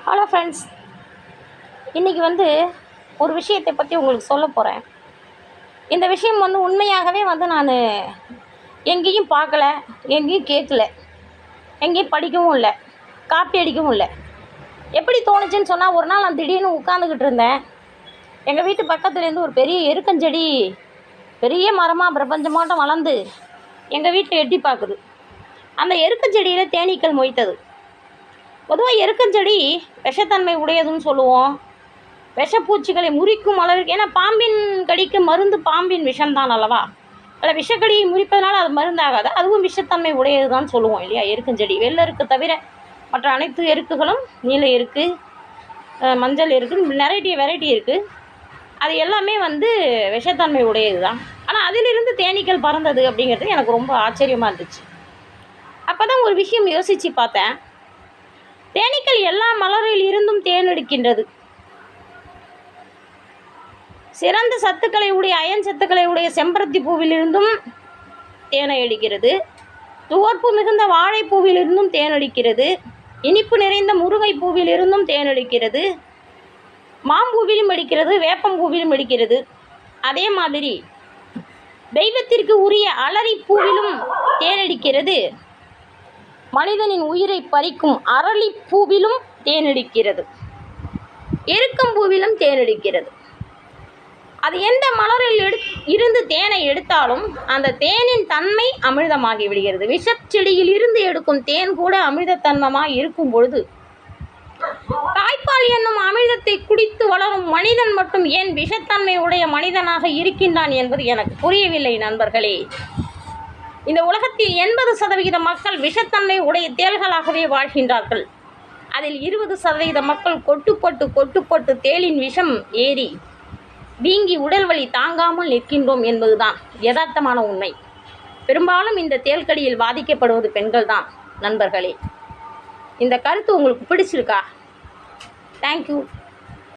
Hello friends, இன்றைக்கி ஒரு விஷயத்தை பற்றி உங்களுக்கு சொல்ல போகிறேன். இந்த விஷயம் உண்மையாகவே நான் எங்கேயும் பார்க்கல, எங்கேயும் கேட்கல, எங்கேயும் படிக்கவும் இல்லை, காப்பி அடிக்கவும் இல்லை. எப்படி தோணுச்சுன்னு சொன்னால், ஒரு நாள் நான் திடீர்னு உட்காந்துக்கிட்டு இருந்தேன். எங்கள் வீட்டு பக்கத்துலேருந்து ஒரு பெரிய எருக்கஞ்செடி பெரிய மரமாக பிரபஞ்சமாட்டம் வளர்ந்து எங்கள் வீட்டில் எட்டி பார்க்குது. அந்த எருக்கஞ்செடியில் தேனீக்கள் மொய்த்தது. பொதுவாக எருக்கஞ்செடி விஷத்தன்மை உடையதுன்னு சொல்லுவோம். விஷப்பூச்சிகளை முறிக்கும் அளவுக்கு, ஏன்னா பாம்பின் கடிக்கு மருந்து பாம்பின் விஷம்தான் அல்லவா? அதில் விஷக்கடியை முறிப்பதனால அது மருந்தாகாது, அதுவும் விஷத்தன்மை உடையது தான் சொல்லுவோம் இல்லையா? எருக்கஞ்செடி வெள்ளை எருக்கு தவிர மற்ற அனைத்து எருக்குகளும், நீல எருக்கு, மஞ்சள் எருக்கு, நிறைய வெரைட்டி இருக்குது. அது எல்லாமே விஷத்தன்மை உடையது தான். ஆனால் அதிலிருந்து தேனீக்கள் பறந்தது அப்படிங்கிறது எனக்கு ரொம்ப ஆச்சரியமாக இருந்துச்சு. அப்போ தான் ஒரு விஷயம் யோசித்து பார்த்தேன். தேனீக்கள் எல்லா மலரில் இருந்தும் தேன் எடுக்கின்றது. சிறந்த சத்துக்களை உடைய, அயன் சத்துக்களை உடைய செம்பருத்தி பூவிலிருந்தும் தேனை எடுக்கிறது. துவர்ப்பு மிகுந்த வாழைப்பூவிலிருந்தும் தேன் எடுக்கிறது. இனிப்பு நிறைந்த முருங்கை பூவிலிருந்தும் தேன் எடுக்கிறது. மாம்பூவிலும் எடுக்கிறது, வேப்பம்பூவிலும் எடுக்கிறது. அதே மாதிரி தெய்வத்திற்கு உரிய அலரி பூவிலும் தேனடிக்கிறது. மனிதனின் உயிரை பறிக்கும் அரளிப்பூவிலும் தேனெடுக்கிறது. எருக்கம்பூவிலும் தேனெடுக்கிறது. அது எந்த மலரில் இருந்து தேனை எடுத்தாலும் அந்த தேனின் தன்மை அமிர்தமாகி விடுகிறது. விஷச்செடியில் இருந்து எடுக்கும் தேன் கூட அமிர்தத்தன்மமாக இருக்கும் பொழுது, தாய்ப்பால் என்னும் அமிர்தத்தை குடித்து வளரும் மனிதன் மட்டும் ஏன் விஷத்தன்மை உடைய மனிதனாக இருக்கின்றான் என்பது எனக்கு புரியவில்லை நண்பர்களே. இந்த உலகத்தில் 80% மக்கள் விஷத்தன்மை உடைய தேள்களாகவே வாழ்கின்றார்கள். அதில் 20% மக்கள் கொட்டுப்பட்டு தேளின் விஷம் ஏறி வீங்கி உடல் வலி தாங்காமல் நிற்கின்றோம் என்பதுதான் யதார்த்தமான உண்மை. பெரும்பாலும் இந்த தேள்கடியில் பாதிக்கப்படுவது பெண்கள் தான் நண்பர்களே. இந்த கருத்து உங்களுக்கு பிடிச்சிருக்கா? தேங்க்யூ.